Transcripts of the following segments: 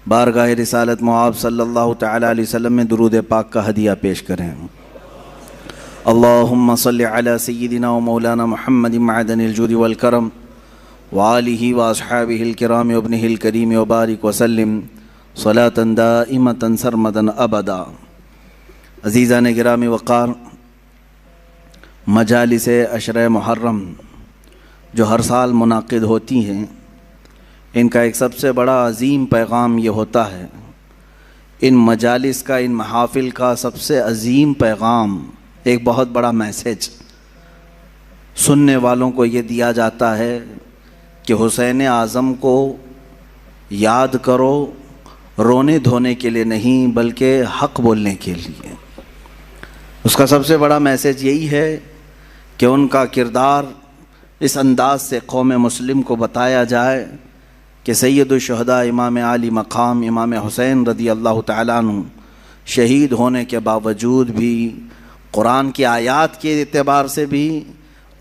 بارگاہ رسالت معاب صلی اللہ تعالی علیہ وسلم میں درود پاک کا ہدیہ پیش کریں۔ اللہم صلی علی سیدنا و مولانا محمد معدن الجود والکرم وآلہ واصحابہ الکرام وابنہ الکریم وبارک وسلم صلاة دائمة سرمدا ابدا۔ عزیزان گرامی وقار، مجالس عشرہ محرم جو ہر سال منعقد ہوتی ہیں، ان کا ایک سب سے بڑا عظیم پیغام یہ ہوتا ہے، ان مجالس کا، ان محافل کا سب سے عظیم پیغام، ایک بہت بڑا میسیج سننے والوں کو یہ دیا جاتا ہے کہ حسین اعظم کو یاد کرو، رونے دھونے کے لیے نہیں بلکہ حق بولنے کے لیے۔ اس کا سب سے بڑا میسیج یہی ہے کہ ان کا کردار اس انداز سے قوم مسلم کو بتایا جائے کہ سید الشہداء امام عالی مقام امام حسین رضی اللہ تعالیٰ عنہ شہید ہونے کے باوجود بھی، قرآن کی آیات کے اعتبار سے بھی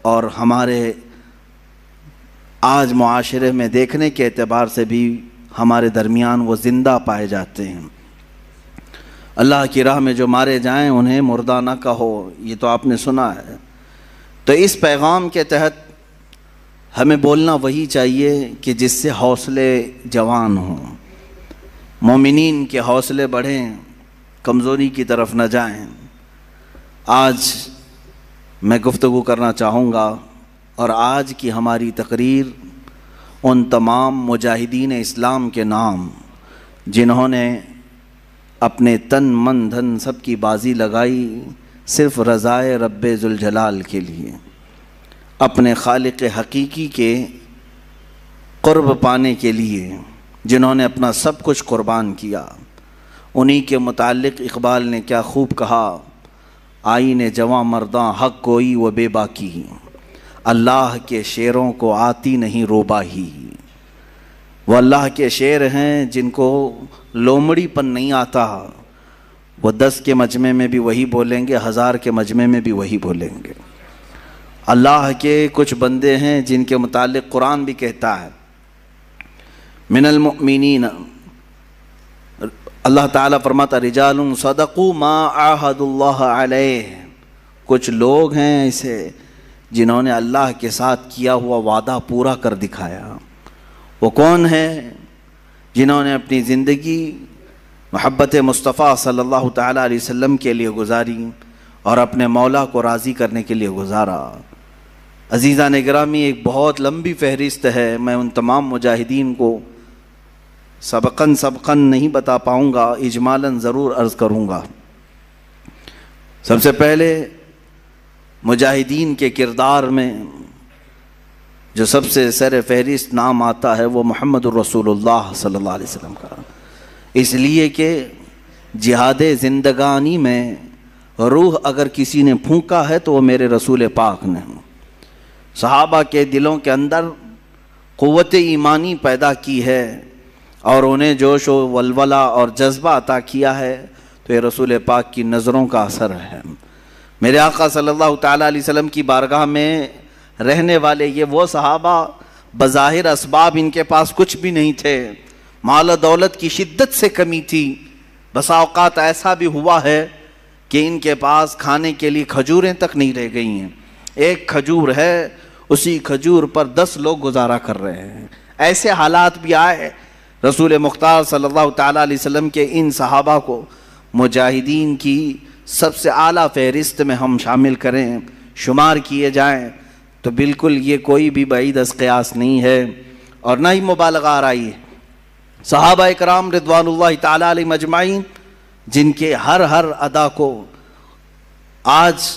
اور ہمارے آج معاشرے میں دیکھنے کے اعتبار سے بھی ہمارے درمیان وہ زندہ پائے جاتے ہیں۔ اللہ کی راہ میں جو مارے جائیں انہیں مردہ نہ کہو، یہ تو آپ نے سنا ہے۔ تو اس پیغام کے تحت ہمیں بولنا وہی چاہیے کہ جس سے حوصلے جوان ہوں، مومنین کے حوصلے بڑھیں، کمزوری کی طرف نہ جائیں۔ آج میں گفتگو کرنا چاہوں گا، اور آج کی ہماری تقریر ان تمام مجاہدین اسلام کے نام جنہوں نے اپنے تن من دھن سب کی بازی لگائی صرف رضائے رب ذوالجلال کے لیے، اپنے خالق حقیقی کے قرب پانے کے لیے، جنہوں نے اپنا سب کچھ قربان کیا۔ انہی کے متعلق اقبال نے کیا خوب کہا، آئین جواں مرداں حق گوئی و بے باکی، اللہ کے شعروں کو آتی نہیں روباہی۔ وہ اللہ کے شعر ہیں جن کو لومڑی پن نہیں آتا، وہ 10 کے مجمع میں بھی وہی بولیں گے، 1000 کے مجمع میں بھی وہی بولیں گے۔ اللہ کے کچھ بندے ہیں جن کے متعلق قرآن بھی کہتا ہے، من المؤمنین، اللہ تعالیٰ فرماتا رجال صدقوا ما عاہدوا اللہ علیہ، کچھ لوگ ہیں ایسے جنہوں نے اللہ کے ساتھ کیا ہوا وعدہ پورا کر دکھایا۔ وہ کون ہے؟ جنہوں نے اپنی زندگی محبت مصطفیٰ صلی اللہ تعالیٰ علیہ وسلم کے لیے گزاری اور اپنے مولا کو راضی کرنے کے لیے گزارا۔ عزیزان گرامی، ایک بہت لمبی فہرست ہے، میں ان تمام مجاہدین کو سبقاً نہیں بتا پاؤں گا، اجمالاً ضرور عرض کروں گا۔ سب سے پہلے مجاہدین کے کردار میں جو سب سے سر فہرست نام آتا ہے وہ محمد الرسول اللہ صلی اللہ علیہ وسلم کا، اس لیے کہ جہاد زندگانی میں روح اگر کسی نے پھونکا ہے تو وہ میرے رسول پاک نے۔ صحابہ کے دلوں کے اندر قوت ایمانی پیدا کی ہے اور انہیں جوش و ولولہ اور جذبہ عطا کیا ہے، تو یہ رسول پاک کی نظروں کا اثر ہے۔ میرے آقا صلی اللہ تعالیٰ علیہ وسلم کی بارگاہ میں رہنے والے یہ وہ صحابہ، بظاہر اسباب ان کے پاس کچھ بھی نہیں تھے، مال و دولت کی شدت سے کمی تھی، بسا اوقات ایسا بھی ہوا ہے کہ ان کے پاس کھانے کے لیے کھجوریں تک نہیں رہ گئی ہیں، ایک کھجور ہے، اسی کھجور پر 10 لوگ گزارا کر رہے ہیں۔ ایسے حالات بھی آئے، رسول مختار صلی اللہ تعالیٰ علیہ وسلم کے ان صحابہ کو مجاہدین کی سب سے اعلیٰ فہرست میں ہم شامل کریں، شمار کیے جائیں تو بالکل یہ کوئی بھی بعید از قیاس نہیں ہے اور نہ ہی مبالغہ آرائی ہے۔ صحابہ اکرام رضوان اللہ تعالیٰ علیہ مجمعین، جن کے ہر ادا کو آج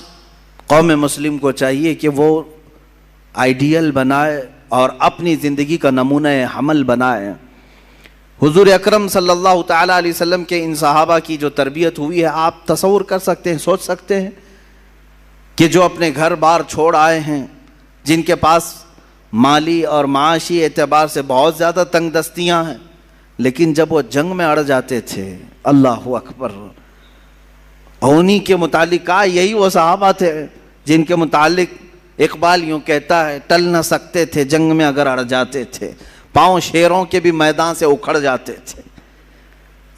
قوم مسلم کو چاہیے کہ وہ آئیڈیل بنائے اور اپنی زندگی کا نمونہ حمل بنائے۔ حضور اکرم صلی اللہ تعالیٰ علیہ وسلم کے ان صحابہ کی جو تربیت ہوئی ہے، آپ تصور کر سکتے ہیں، سوچ سکتے ہیں کہ جو اپنے گھر بار چھوڑ آئے ہیں، جن کے پاس مالی اور معاشی اعتبار سے بہت زیادہ تنگ دستیاں ہیں، لیکن جب وہ جنگ میں اڑ جاتے تھے، اللہ اکبر، انہی کے متعلق کہا، یہی وہ صحابہ تھے جن کے متعلق اقبال یوں کہتا ہے، ٹل نہ سکتے تھے جنگ میں اگر اڑ جاتے تھے، پاؤں شیروں کے بھی میدان سے اکھڑ جاتے تھے۔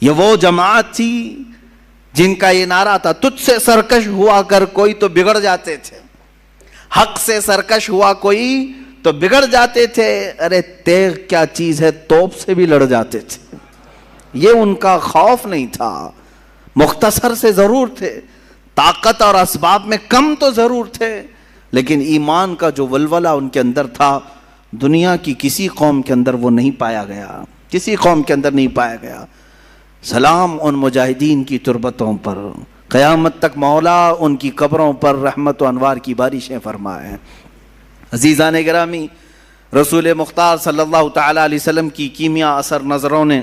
یہ وہ جماعت تھی جن کا یہ نعرہ تھا، تجھ سے سرکش ہوا کر کوئی تو بگڑ جاتے تھے، حق سے سرکش ہوا کوئی تو بگڑ جاتے تھے، ارے تیغ کیا چیز ہے، توپ سے بھی لڑ جاتے تھے۔ یہ ان کا خوف نہیں تھا، مختصر سے ضرور تھے، طاقت اور اسباب میں کم تو ضرور تھے، لیکن ایمان کا جو ولولہ ان کے اندر تھا، دنیا کی کسی قوم کے اندر وہ نہیں پایا گیا، کسی قوم کے اندر نہیں پایا گیا۔ سلام ان مجاہدین کی تربتوں پر، قیامت تک مولا ان کی قبروں پر رحمت و انوار کی بارشیں فرمائے۔ عزیزان گرامی، رسول مختار صلی اللہ تعالیٰ علیہ وسلم کی کیمیا اثر نظروں نے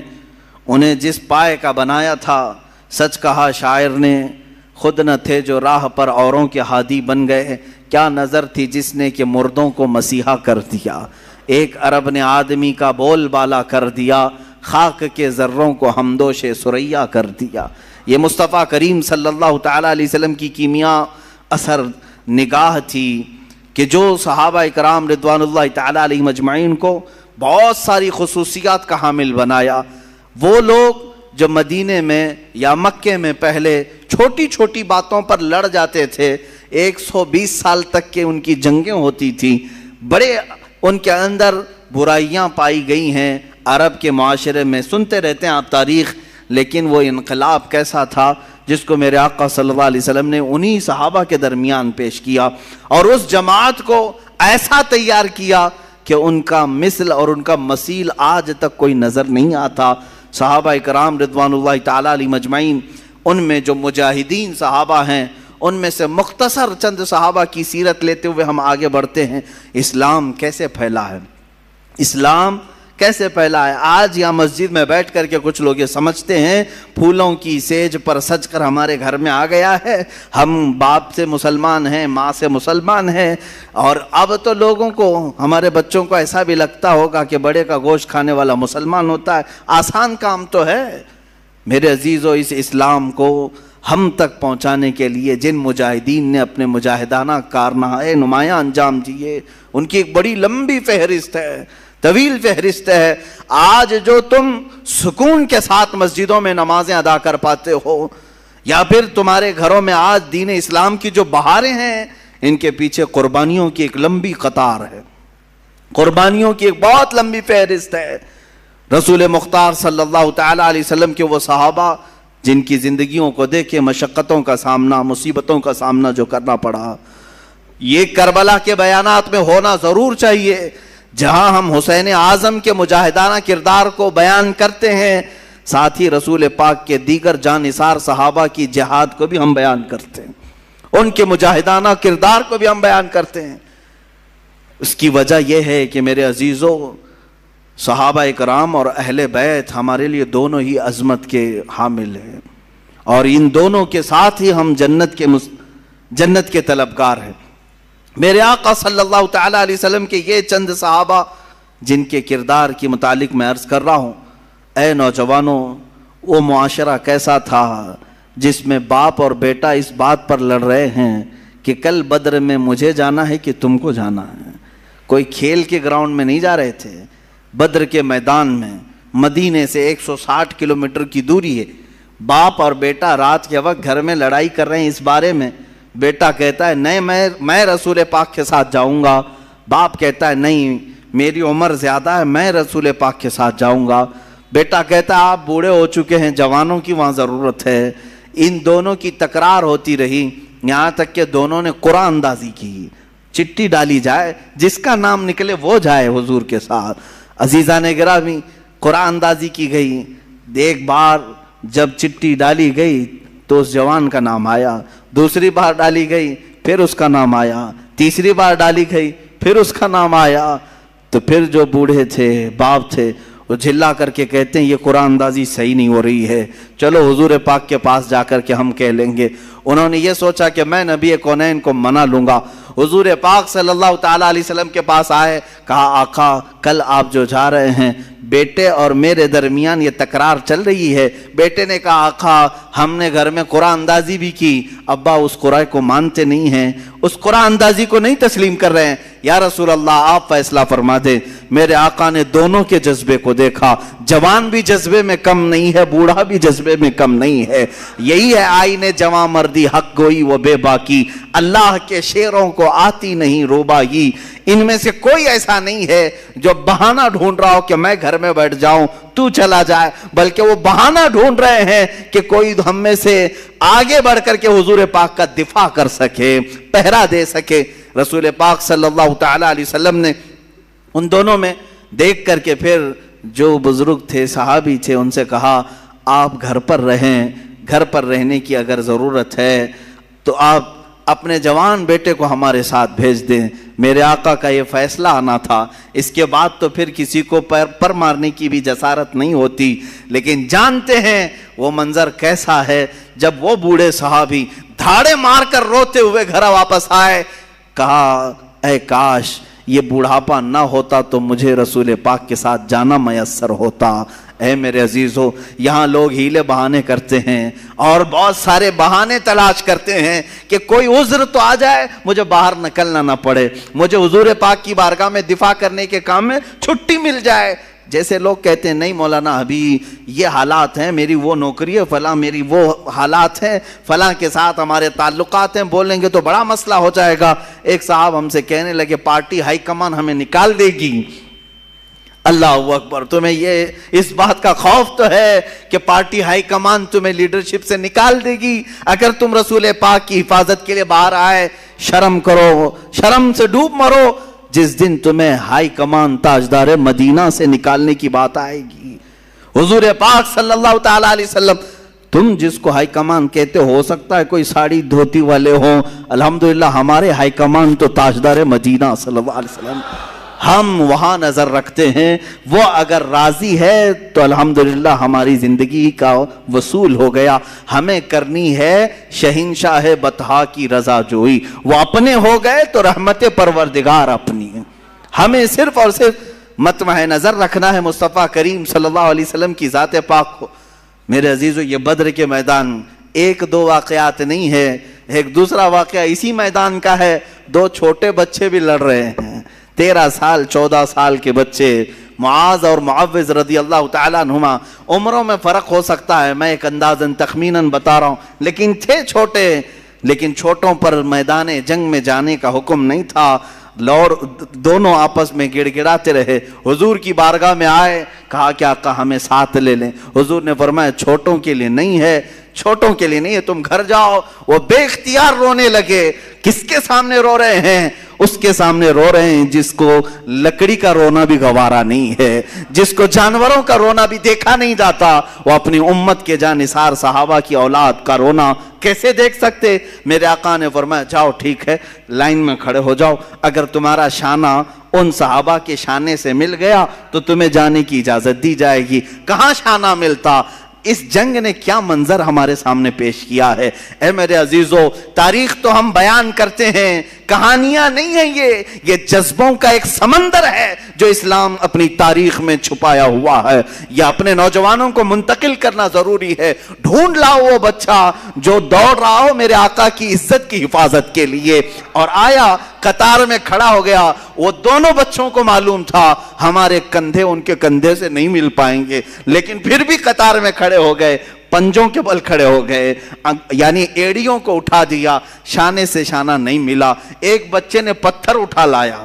انہیں جس پائے کا بنایا تھا، سچ کہا شاعر نے، خود نہ تھے جو راہ پر اوروں کے ہادی بن گئے، کیا نظر تھی جس نے کہ مردوں کو مسیحا کر دیا، ایک عرب نے آدمی کا بول بالا کر دیا، خاک کے ذروں کو ہمدوش سریا کر دیا۔ یہ مصطفیٰ کریم صلی اللہ تعالیٰ علیہ وسلم کی کیمیا اثر نگاہ تھی کہ جو صحابہ کرام رضوان اللہ تعالیٰ علیہ مجمعین کو بہت ساری خصوصیات کا حامل بنایا۔ وہ لوگ جو مدینے میں یا مکے میں پہلے چھوٹی چھوٹی باتوں پر لڑ جاتے تھے، 120 سال تک کے ان کی جنگیں ہوتی تھیں، بڑے ان کے اندر برائیاں پائی گئی ہیں، عرب کے معاشرے میں سنتے رہتے ہیں آپ تاریخ، لیکن وہ انقلاب کیسا تھا جس کو میرے آقا صلی اللہ علیہ وسلم نے انہی صحابہ کے درمیان پیش کیا، اور اس جماعت کو ایسا تیار کیا کہ ان کا مثل اور ان کا مثیل آج تک کوئی نظر نہیں آتا۔ صحابہ کرام رضوان اللہ تعالیٰ علیہ مجمعین، ان میں جو مجاہدین صحابہ ہیں، ان میں سے مختصر چند صحابہ کی سیرت لیتے ہوئے ہم آگے بڑھتے ہیں۔ اسلام کیسے پھیلا ہے، اسلام کیسے پھیلا ہے؟ آج یہاں مسجد میں بیٹھ کر کے کچھ لوگ یہ سمجھتے ہیں پھولوں کی سیج پر سج کر ہمارے گھر میں آ گیا ہے، ہم باپ سے مسلمان ہیں، ماں سے مسلمان ہیں، اور اب تو لوگوں کو، ہمارے بچوں کو ایسا بھی لگتا ہوگا کہ بڑے کا گوشت کھانے والا مسلمان ہوتا ہے۔ آسان کام تو ہے۔ میرے عزیزو، اس اسلام کو ہم تک پہنچانے کے لیے جن مجاہدین نے اپنے مجاہدانہ کارنامے نمایاں انجام دیے، ان کی ایک بڑی لمبی فہرست ہے، طویل فہرست ہے۔ آج جو تم سکون کے ساتھ مسجدوں میں نمازیں ادا کر پاتے ہو، یا پھر تمہارے گھروں میں آج دین اسلام کی جو بہاریں ہیں، ان کے پیچھے قربانیوں کی ایک لمبی قطار ہے، قربانیوں کی ایک بہت لمبی فہرست ہے۔ رسول مختار صلی اللہ تعالیٰ علیہ وسلم کے وہ صحابہ جن کی زندگیوں کو دیکھے مشقتوں کا سامنا، مصیبتوں کا سامنا جو کرنا پڑا، یہ کربلا کے بیانات میں ہونا ضرور چاہیے، جہاں ہم حسین اعظم کے مجاہدانہ کردار کو بیان کرتے ہیں، ساتھ ہی رسول پاک کے دیگر جانثار صحابہ کی جہاد کو بھی ہم بیان کرتے ہیں، ان کے مجاہدانہ کردار کو بھی ہم بیان کرتے ہیں۔ اس کی وجہ یہ ہے کہ میرے عزیزو، صحابہ کرام اور اہل بیت ہمارے لیے دونوں ہی عظمت کے حامل ہیں، اور ان دونوں کے ساتھ ہی ہم جنت کے طلبگار ہیں۔ میرے آقا صلی اللہ تعالیٰ علیہ وسلم کے یہ چند صحابہ جن کے کردار کی متعلق میں عرض کر رہا ہوں، اے نوجوانوں، وہ معاشرہ کیسا تھا جس میں باپ اور بیٹا اس بات پر لڑ رہے ہیں کہ کل بدر میں مجھے جانا ہے کہ تم کو جانا ہے۔ کوئی کھیل کے گراؤنڈ میں نہیں جا رہے تھے، بدر کے میدان میں، مدینے سے 160 کلومیٹر کی دوری ہے، باپ اور بیٹا رات کے وقت گھر میں لڑائی کر رہے ہیں اس بارے میں۔ بیٹا کہتا ہے نہیں، میں رسول پاک کے ساتھ جاؤں گا، باپ کہتا ہے نہیں، میری عمر زیادہ ہے، میں رسول پاک کے ساتھ جاؤں گا۔ بیٹا کہتا ہے آپ بوڑھے ہو چکے ہیں، جوانوں کی وہاں ضرورت ہے۔ ان دونوں کی تکرار ہوتی رہی، یہاں تک کہ دونوں نے قرآن اندازی کی، چٹھی ڈالی جائے، جس کا نام نکلے وہ جائے حضور کے ساتھ۔ عزیزان گرامی، قرآن اندازی کی گئی، ایک بار جب چٹھی ڈالی گئی تو اس جوان کا نام آیا، دوسری بار ڈالی گئی پھر اس کا نام آیا، تیسری بار ڈالی گئی پھر اس کا نام آیا۔ تو پھر جو بوڑھے تھے، باپ تھے، وہ جھلا کر کے کہتے ہیں یہ قرآن اندازی صحیح نہیں ہو رہی ہے، چلو حضور پاک کے پاس جا کر کے ہم کہہ لیں گے۔ انہوں نے یہ سوچا کہ میں نبی کونین کو منا لوں گا۔ حضور پاک صلی اللہ تعالیٰ علیہ وسلم کے پاس آئے، کہا آقا کل آپ جو جا رہے ہیں، بیٹے اور میرے درمیان یہ تکرار چل رہی ہے۔ بیٹے نے کہا آقا ہم نے گھر میں قرآن اندازی بھی کی، ابا اس قرآن کو مانتے نہیں ہیں، اس قرآن اندازی کو نہیں تسلیم کر رہے ہیں، یا رسول اللہ آپ فیصلہ فرما دیں۔ میرے آقا نے دونوں کے جذبے کو دیکھا، جوان بھی جذبے میں کم نہیں ہے، بوڑھا بھی جذبے میں کم نہیں ہے۔ یہی ہے آئین جواں مردی، حق گوئی و بے باکی، اللہ کے شیروں کو آتی نہیں روبائی۔ ان میں سے کوئی ایسا نہیں ہے جو بہانہ ڈھونڈ رہا ہو کہ میں گھر میں بیٹھ جاؤں تو چلا جائے، بلکہ وہ بہانہ ڈھونڈ رہے ہیں کہ کوئی ہم میں سے آگے بڑھ کر کے حضور پاک کا دفاع کر سکے، پہرا دے سکے۔ رسول پاک صلی اللہ تعالی علیہ وسلم نے ان دونوں میں دیکھ کر کے پھر جو بزرگ تھے، صحابی تھے، ان سے کہا آپ گھر پر رہیں، گھر پر رہنے کی اگر ضرورت ہے تو آپ اپنے جوان بیٹے کو ہمارے ساتھ بھیج دیں۔ میرے آقا کا یہ فیصلہ آنا تھا، اس کے بعد تو پھر کسی کو پر مارنے کی بھی جسارت نہیں ہوتی، لیکن جانتے ہیں وہ منظر کیسا ہے جب وہ بوڑھے صحابی دھاڑے مار کر روتے ہوئے گھر واپس آئے۔ کہا اے کاش یہ بوڑھاپا نہ ہوتا تو مجھے رسول پاک کے ساتھ جانا میسر ہوتا۔ اے میرے عزیزو، یہاں لوگ ہیلے بہانے کرتے ہیں اور بہت سارے بہانے تلاش کرتے ہیں کہ کوئی عذر تو آ جائے، مجھے باہر نکلنا نہ پڑے، مجھے حضور پاک کی بارگاہ میں دفاع کرنے کے کام میں چھٹی مل جائے۔ جیسے لوگ کہتے ہیں نہیں مولانا ابھی یہ حالات ہیں، میری وہ نوکری ہے فلاں، میری وہ حالات ہیں فلاں کے ساتھ ہمارے تعلقات ہیں، بولیں گے تو بڑا مسئلہ ہو جائے گا۔ ایک صاحب ہم سے کہنے لگے پارٹی ہائی کمان ہمیں نکال دے گی۔ اللہ اکبر، تمہیں یہ اس بات کا خوف تو ہے کہ پارٹی ہائی کمان تمہیں لیڈرشپ سے نکال دے گی؟ اگر تم رسول پاک کی حفاظت کے لیے باہر آئے، شرم کرو، شرم سے ڈوب مرو، جس دن تمہیں ہائی کمان تاجدار مدینہ سے نکالنے کی بات آئے گی۔ حضور پاک صلی اللہ تعالی علیہ وسلم، تم جس کو ہائی کمان کہتے ہو سکتا ہے کوئی ساڑی دھوتی والے ہوں، الحمدللہ ہمارے ہائی کمان تو تاجدار مدینہ صلی اللہ علیہ وسلم، ہم وہاں نظر رکھتے ہیں۔ وہ اگر راضی ہے تو الحمدللہ ہماری زندگی کا وصول ہو گیا۔ ہمیں کرنی ہے شہنشاہ بطحا کی رضا جوئی، وہ اپنے ہو گئے تو رحمت پروردگار اپنی ہے۔ ہمیں صرف اور صرف مطمع نظر رکھنا ہے مصطفیٰ کریم صلی اللہ علیہ وسلم کی ذات پاک کو۔ میرے عزیزو، یہ بدر کے میدان ایک دو واقعات نہیں ہے، ایک دوسرا واقعہ اسی میدان کا ہے۔ دو چھوٹے بچے بھی لڑ رہے ہیں، 13 سال 14 سال کے بچے، معاذ اور معوذ رضی اللہ تعالیٰ عنہما۔ عمروں میں فرق ہو سکتا ہے، میں ایک اندازاً تخمیناً بتا رہا ہوں، لیکن تھے چھوٹے، لیکن چھوٹوں پر میدان جنگ میں جانے کا حکم نہیں تھا۔ دونوں آپس میں گڑ گڑاتے رہے، حضور کی بارگاہ میں آئے، کہا کہ آقا ہمیں ساتھ لے لیں۔ حضور نے فرمایا چھوٹوں کے لیے نہیں ہے، چھوٹوں کے لیے نہیں ہے، تم گھر جاؤ۔ وہ بے اختیار رونے لگے۔ کس کے سامنے رو رہے ہیں؟ اس کے سامنے رو رہے ہیں جس کو لکڑی کا رونا بھی گوارا نہیں ہے، جس کو جانوروں کا رونا بھی دیکھا نہیں جاتا۔ وہ اپنی امت کے جانثار صحابہ کی اولاد کا رونا کیسے دیکھ سکتے؟ میرے آقا نے فرمایا جاؤ ٹھیک ہے، لائن میں کھڑے ہو جاؤ، اگر تمہارا شانہ ان صحابہ کے شانے سے مل گیا تو تمہیں جانے کی اجازت دی جائے گی۔ کہاں شانہ ملتا؟ اس جنگ نے کیا منظر ہمارے سامنے پیش کیا ہے۔ اے میرے عزیزو، تاریخ تو ہم بیان کرتے ہیں، کہانیاں نہیں ہیں، یہ جذبوں کا ایک سمندر ہے جو اسلام اپنی تاریخ میں چھپایا ہوا ہے۔ یہ اپنے نوجوانوں کو منتقل کرنا ضروری ہے۔ ڈھونڈ لاؤ وہ بچہ جو دوڑ رہا ہو میرے آقا کی عزت کی حفاظت کے لیے، اور آیا قطار میں کھڑا ہو گیا۔ وہ دونوں بچوں کو معلوم تھا ہمارے کندھے ان کے کندھے سے نہیں مل پائیں گے، لیکن پھر بھی قطار میں کھڑے ہو گئے، پنجوں کے بل کھڑے ہو گئے، یعنی ایڑیوں کو اٹھا دیا، شانے سے شانہ نہیں ملا۔ ایک بچے نے پتھر اٹھا لایا،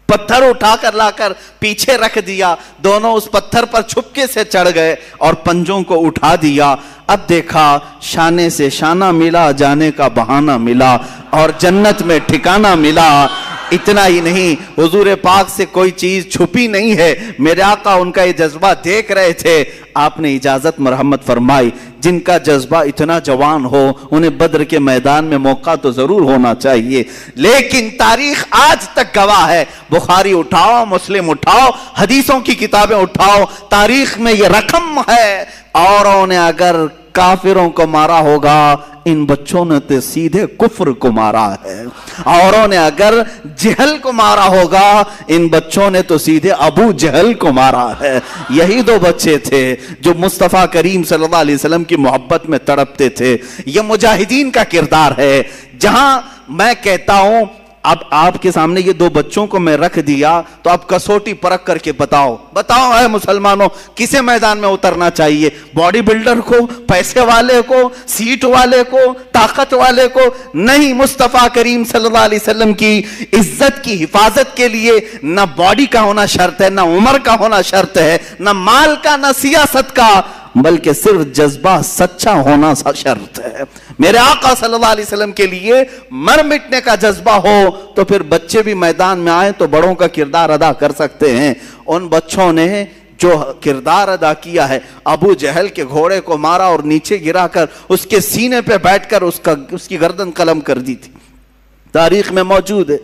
پتھر اٹھا کر لا کر پیچھے رکھ دیا، دونوں اس پتھر پر چھپکے سے چڑھ گئے اور پنجوں کو اٹھا دیا۔ اب دیکھا شانے سے شانہ ملا، جانے کا بہانہ ملا اور جنت میں ٹھکانہ ملا۔ اتنا ہی نہیں، حضور پاک سے کوئی چیز چھپی نہیں ہے۔ میرے آقا ان کا یہ جذبہ دیکھ رہے تھے، آپ نے اجازت مرحمت فرمائی۔ جن کا جذبہ اتنا جوان ہو انہیں بدر کے میدان میں موقع تو ضرور ہونا چاہیے، لیکن تاریخ آج تک گواہ ہے۔ بخاری اٹھاؤ، مسلم اٹھاؤ، حدیثوں کی کتابیں اٹھاؤ، تاریخ میں یہ رقم ہے۔ اوروں نے اگر کافروں کو مارا ہوگا، ان بچوں نے تو سیدھے کفر کو مارا ہے. اوروں نے اگر جہل کو مارا ہوگا, ان بچوں نے تو سیدھے ابو جہل کو مارا ہے. یہی دو بچے تھے جو مصطفیٰ کریم صلی اللہ علیہ وسلم کی محبت میں تڑپتے تھے. یہ مجاہدین کا کردار ہے. جہاں میں کہتا ہوں اب آپ کے سامنے یہ دو بچوں کو میں رکھ دیا تو آپ کسوٹی پرکھ کر کے بتاؤ اے مسلمانوں, کسے میدان میں اترنا چاہیے؟ باڈی بلڈر کو, پیسے والے کو, سیٹ والے کو, طاقت والے کو؟ نہیں. مصطفیٰ کریم صلی اللہ علیہ وسلم کی عزت کی حفاظت کے لیے نہ باڈی کا ہونا شرط ہے, نہ عمر کا ہونا شرط ہے, نہ مال کا, نہ سیاست کا, بلکہ صرف جذبہ سچا ہونا شرط ہے. میرے آقا صلی اللہ علیہ وسلم کے لیے مر مٹنے کا جذبہ ہو تو پھر بچے بھی میدان میں آئے تو بڑوں کا کردار ادا کر سکتے ہیں. ان بچوں نے جو کردار ادا کیا ہے, ابو جہل کے گھوڑے کو مارا اور نیچے گرا کر اس کے سینے پہ بیٹھ کر اس کی گردن قلم کر دی تھی, تاریخ میں موجود ہے.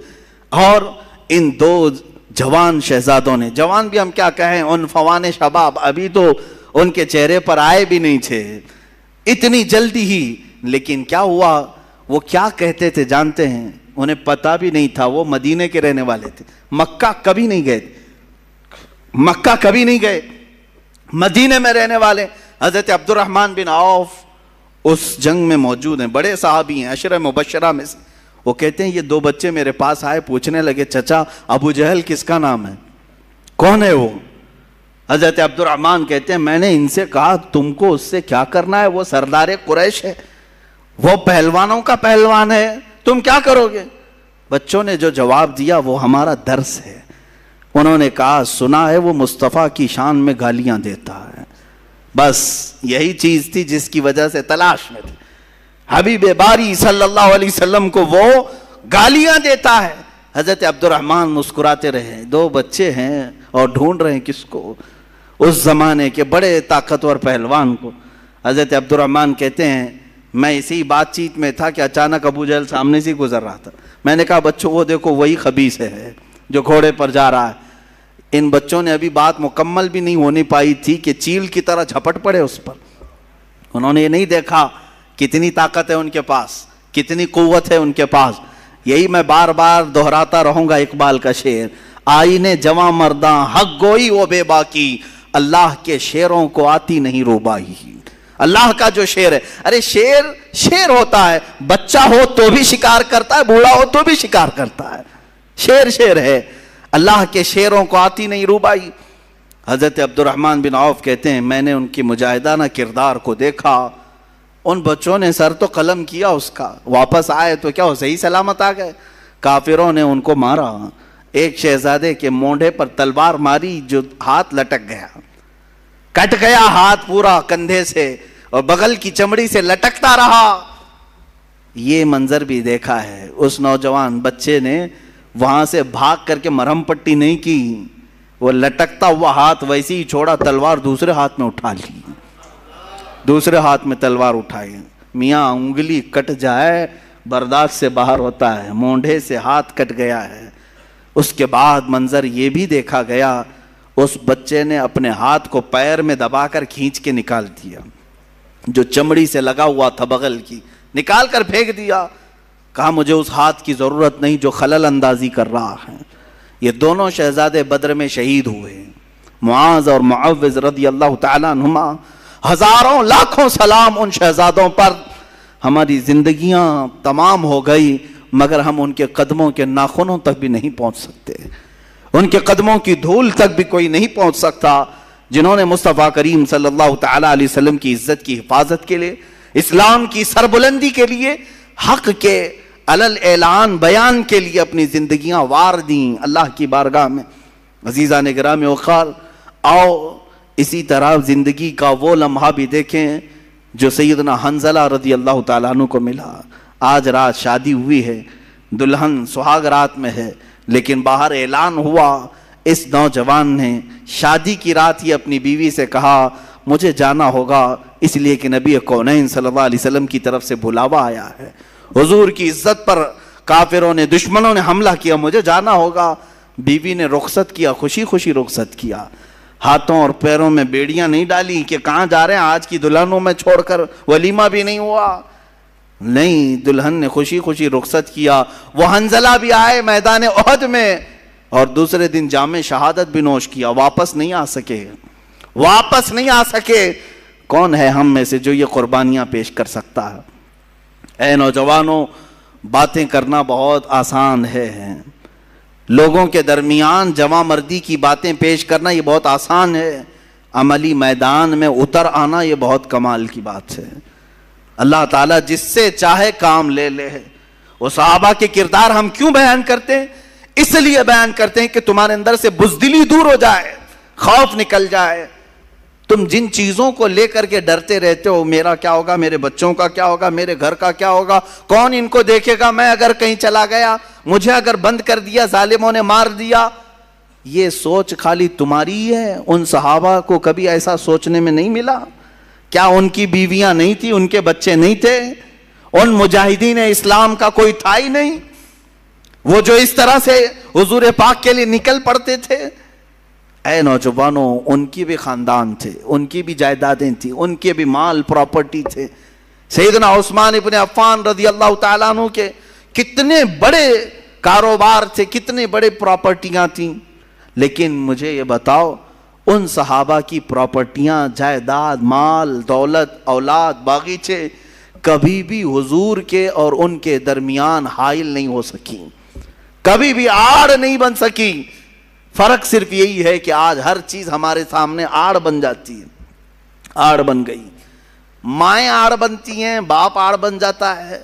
اور ان دو جوان شہزادوں نے, جوان بھی ہم کیا کہیں, ان فوان شباب, ابھی تو ان کے چہرے پر آئے بھی نہیں تھے اتنی جلدی ہی. لیکن کیا ہوا, وہ کیا کہتے تھے جانتے ہیں؟ انہیں پتا بھی نہیں تھا وہ مدینے کے رہنے والے تھے, مکہ کبھی نہیں گئے, مدینے میں رہنے والے. حضرت عبد الرحمن بن عوف اس جنگ میں موجود ہیں, بڑے صحابی ہیں, عشرہ مبشرہ میں سے. وہ کہتے ہیں یہ دو بچے میرے پاس آئے, پوچھنے لگے چچا ابو جہل کس کا نام ہے, کون ہے وہ؟ حضرت عبد الرحمن کہتے ہیں میں نے ان سے کہا تم کو اس سے کیا کرنا ہے, وہ سردار قریش ہے, وہ پہلوانوں کا پہلوان ہے, تم کیا کرو گے؟ بچوں نے جو جواب دیا وہ ہمارا درس ہے. انہوں نے کہا سنا ہے وہ مصطفیٰ کی شان میں گالیاں دیتا ہے. بس یہی چیز تھی جس کی وجہ سے تلاش میں تھے. حبیب باری صلی اللہ علیہ وسلم کو وہ گالیاں دیتا ہے. حضرت عبد الرحمن مسکراتے رہے, دو بچے ہیں اور ڈھونڈ رہے ہیں کس کو, اس زمانے کے بڑے طاقتور پہلوان کو. حضرت عبد الرحمن کہتے ہیں میں اسی بات چیت میں تھا کہ اچانک ابو جہل سامنے سے گزر رہا تھا. میں نے کہا بچوں وہ دیکھو وہی خبیث ہے جو گھوڑے پر جا رہا ہے. ان بچوں نے ابھی بات مکمل بھی نہیں ہونی پائی تھی کہ چیل کی طرح جھپٹ پڑے اس پر. انہوں نے یہ نہیں دیکھا کتنی طاقت ہے ان کے پاس, کتنی قوت ہے ان کے پاس. یہی میں بار بار دہراتا رہوں گا اقبال کا شعر, آئینے جواں مرداں حق گوئی وہ بے باکی, اللہ کے شیروں کو آتی نہیں روبائی. اللہ کا جو شیر ہے, ارے شیر ہوتا ہے, بچہ ہو تو بھی شکار کرتا ہے, بوڑھا ہو تو بھی شکار کرتا ہے. شیر ہے, اللہ کے شیروں کو آتی نہیں روبائی. حضرت عبد الرحمن بن عوف کہتے ہیں میں نے ان کی مجاہدانہ کردار کو دیکھا. ان بچوں نے سر تو قلم کیا اس کا, واپس آئے تو کیا وہ صحیح سلامت آ گئے؟ کافروں نے ان کو مارا. ایک شہزادے کے مونڈے پر تلوار ماری جو ہاتھ لٹک گیا, کٹ گیا ہاتھ پورا کندھے سے اور بغل کی چمڑی سے لٹکتا رہا. یہ منظر بھی دیکھا ہے. اس نوجوان بچے نے وہاں سے بھاگ کر کے مرہم پٹی نہیں کی, وہ لٹکتا ہوا ہاتھ ویسے ہی چھوڑا, تلوار دوسرے ہاتھ میں اٹھا لی, دوسرے ہاتھ میں تلوار اٹھائی. میاں انگلی کٹ جائے برداشت سے باہر ہوتا ہے, مونڈے سے ہاتھ کٹ گیا ہے. اس کے بعد منظر یہ بھی دیکھا گیا, اس بچے نے اپنے ہاتھ کو پیر میں دبا کر کھینچ کے نکال دیا, جو چمڑی سے لگا ہوا تھا بغل کی, نکال کر پھینک دیا. کہا مجھے اس ہاتھ کی ضرورت نہیں جو خلل اندازی کر رہا ہے. یہ دونوں شہزادے بدر میں شہید ہوئے, معاذ اور معوذ رضی اللہ تعالیٰ عنہما. ہزاروں لاکھوں سلام ان شہزادوں پر. ہماری زندگیاں تمام ہو گئی مگر ہم ان کے قدموں کے ناخنوں تک بھی نہیں پہنچ سکتے, ان کے قدموں کی دھول تک بھی کوئی نہیں پہنچ سکتا جنہوں نے مصطفیٰ کریم صلی اللہ تعالیٰ علیہ وسلم کی عزت کی حفاظت کے لیے, اسلام کی سربلندی کے لیے, حق کے علل اعلان بیان کے لیے اپنی زندگیاں وار دیں اللہ کی بارگاہ میں. عزیزان گرامی وقار, آؤ اسی طرح زندگی کا وہ لمحہ بھی دیکھیں جو سیدنا حنظلہ رضی اللہ تعالیٰ عنہ کو ملا. آج رات شادی ہوئی ہے, دلہن سہاگ رات میں ہے, لیکن باہر اعلان ہوا اس نوجوان نے شادی کی رات ہی اپنی بیوی سے کہا مجھے جانا ہوگا اس لیے کہ نبی کونین صلی اللہ علیہ وسلم کی طرف سے بلاوا آیا ہے, حضور کی عزت پر کافروں نے, دشمنوں نے حملہ کیا, مجھے جانا ہوگا. بیوی نے رخصت کیا, خوشی خوشی رخصت کیا, ہاتھوں اور پیروں میں بیڑیاں نہیں ڈالی کہ کہاں جا رہے ہیں, آج کی دلہنوں میں چھوڑ کر, ولیمہ بھی نہیں ہوا. نہیں، دلہن نے خوشی خوشی رخصت کیا. وہ حنظلہ بھی آئے میدان احد میں اور دوسرے دن جام شہادت بھی نوش کیا. واپس نہیں آ سکے، واپس نہیں آ سکے. کون ہے ہم میں سے جو یہ قربانیاں پیش کر سکتا ہے؟ اے نوجوانوں، باتیں کرنا بہت آسان ہے، لوگوں کے درمیان جواں مردی کی باتیں پیش کرنا یہ بہت آسان ہے، عملی میدان میں اتر آنا یہ بہت کمال کی بات ہے. اللہ تعالیٰ جس سے چاہے کام لے لے. وہ صحابہ کے کردار ہم کیوں بیان کرتے ہیں؟ اس لیے بیان کرتے ہیں کہ تمہارے اندر سے بزدلی دور ہو جائے، خوف نکل جائے. تم جن چیزوں کو لے کر کے ڈرتے رہتے ہو، میرا کیا ہوگا، میرے بچوں کا کیا ہوگا، میرے گھر کا کیا ہوگا، کون ان کو دیکھے گا، میں اگر کہیں چلا گیا، مجھے اگر بند کر دیا، ظالموں نے مار دیا، یہ سوچ خالی تمہاری ہی ہے. ان صحابہ کو کبھی ایسا سوچنے میں نہیں ملا؟ کیا ان کی بیویاں نہیں تھی، ان کے بچے نہیں تھے؟ ان مجاہدین اسلام کا کوئی تھا ہی نہیں، وہ جو اس طرح سے حضور پاک کے لیے نکل پڑتے تھے. اے نوجوانوں، ان کی بھی خاندان تھے، ان کی بھی جائیدادیں تھیں، ان کے بھی مال پراپرٹی تھے. سیدنا عثمان ابن عفان رضی اللہ تعالیٰ عنہ کے کتنے بڑے کاروبار تھے، کتنے بڑے پراپرٹیاں تھیں. لیکن مجھے یہ بتاؤ، ان صحابہ کی پراپرٹیاں، جائیداد، مال، دولت، اولاد، باغیچے کبھی بھی حضور کے اور ان کے درمیان حائل نہیں ہو سکی، کبھی بھی آڑ نہیں بن سکی. فرق صرف یہی ہے کہ آج ہر چیز ہمارے سامنے آڑ بن جاتی ہے، آڑ بن گئی. مائیں آڑ بنتی ہیں، باپ آڑ بن جاتا ہے.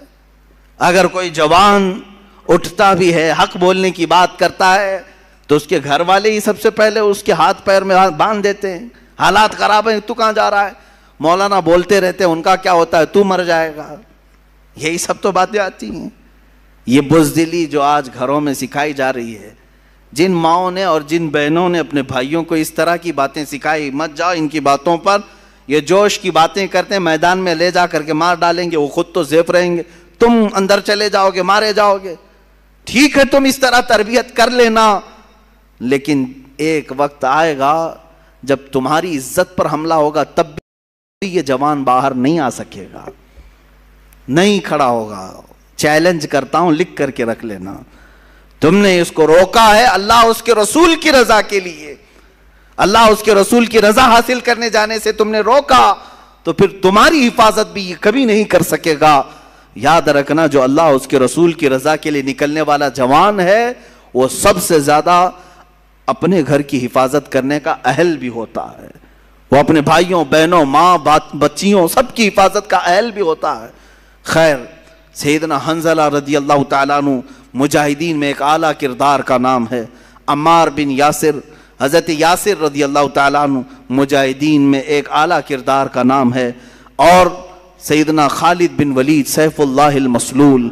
اگر کوئی جوان اٹھتا بھی ہے، حق بولنے کی بات کرتا ہے، تو اس کے گھر والے ہی سب سے پہلے اس کے ہاتھ پیر میں باندھ دیتے ہیں. حالات خراب ہیں، تو کہاں جا رہا ہے؟ مولانا بولتے رہتے ہیں، ان کا کیا ہوتا ہے، تو مر جائے گا. یہی سب تو باتیں آتی ہیں. یہ بزدلی جو آج گھروں میں سکھائی جا رہی ہے، جن ماؤں نے اور جن بہنوں نے اپنے بھائیوں کو اس طرح کی باتیں سکھائی، مت جاؤ ان کی باتوں پر، یہ جوش کی باتیں کرتے ہیں، میدان میں لے جا کر کے مار ڈالیں گے، وہ خود تو زیف رہیں گے، تم اندر چلے جاؤ گے، مارے جاؤ گے. ٹھیک ہے، تم اس طرح تربیت کر لینا، لیکن ایک وقت آئے گا جب تمہاری عزت پر حملہ ہوگا، تب بھی یہ جوان باہر نہیں آ سکے گا، نہیں کھڑا ہوگا. چیلنج کرتا ہوں، لکھ کر کے رکھ لینا. تم نے اس کو روکا ہے اللہ اس کے رسول کی رضا کے لیے، اللہ اس کے رسول کی رضا حاصل کرنے جانے سے تم نے روکا، تو پھر تمہاری حفاظت بھی یہ کبھی نہیں کر سکے گا. یاد رکھنا، جو اللہ اس کے رسول کی رضا کے لیے نکلنے والا جوان ہے، وہ سب سے زیادہ اپنے گھر کی حفاظت کرنے کا اہل بھی ہوتا ہے. وہ اپنے بھائیوں، بہنوں، ماں، بچیوں سب کی حفاظت کا اہل بھی ہوتا ہے. خیر، سیدنا حنظلہ رضی اللہ تعالیٰ عنہ مجاہدین میں ایک اعلیٰ کردار کا نام ہے. عمار بن یاسر، حضرت یاسر رضی اللہ تعالیٰ عنہ مجاہدین میں ایک اعلیٰ کردار کا نام ہے. اور سیدنا خالد بن ولید سیف اللہ المسلول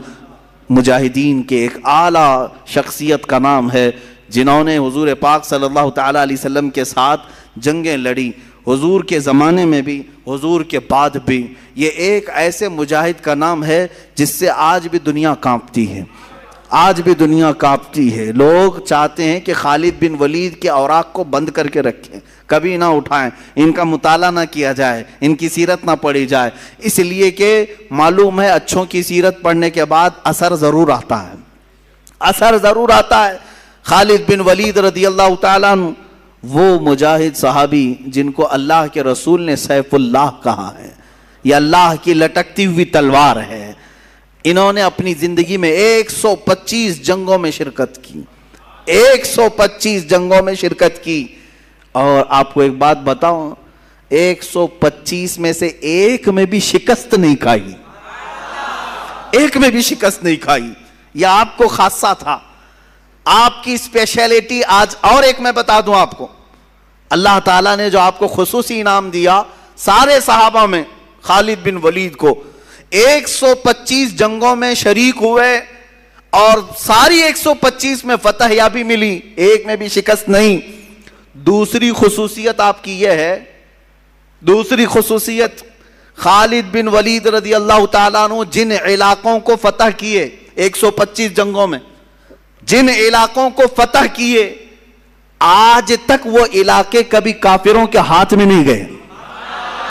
مجاہدین کے ایک اعلیٰ شخصیت کا نام ہے، جنہوں نے حضور پاک صلی اللہ تعالیٰ علیہ وسلم کے ساتھ جنگیں لڑی، حضور کے زمانے میں بھی، حضور کے بعد بھی. یہ ایک ایسے مجاہد کا نام ہے جس سے آج بھی دنیا کانپتی ہے، آج بھی دنیا کانپتی ہے. لوگ چاہتے ہیں کہ خالد بن ولید کے اوراق کو بند کر کے رکھیں، کبھی نہ اٹھائیں، ان کا مطالعہ نہ کیا جائے، ان کی سیرت نہ پڑھی جائے، اس لیے کہ معلوم ہے اچھوں کی سیرت پڑھنے کے بعد اثر ضرور آتا ہے، اثر ضرور آتا ہے. خالد بن ولید رضی اللہ تعالیٰ عنہ وہ مجاہد صحابی جن کو اللہ کے رسول نے سیف اللہ کہا ہے، یہ اللہ کی لٹکتی ہوئی تلوار ہے. انہوں نے اپنی زندگی میں 125 جنگوں میں شرکت کی، 125 جنگوں میں شرکت کی. اور آپ کو ایک بات بتاؤں، 125 میں سے ایک میں بھی شکست نہیں کھائی، ایک میں بھی شکست نہیں کھائی. یہ آپ کو خاصہ تھا، آپ کی اسپیشلٹی. آج اور ایک میں بتا دوں آپ کو، اللہ تعالیٰ نے جو آپ کو خصوصی انعام دیا سارے صحابہ میں، خالد بن ولید کو 125 جنگوں میں شریک ہوئے اور ساری 125 میں فتح یابی ملی، ایک میں بھی شکست نہیں. دوسری خصوصیت آپ کی یہ ہے، دوسری خصوصیت، خالد بن ولید رضی اللہ تعالیٰ عنہ جن علاقوں کو فتح کیے 125 جنگوں میں، جن علاقوں کو فتح کیے، آج تک وہ علاقے کبھی کافروں کے ہاتھ میں نہیں گئے.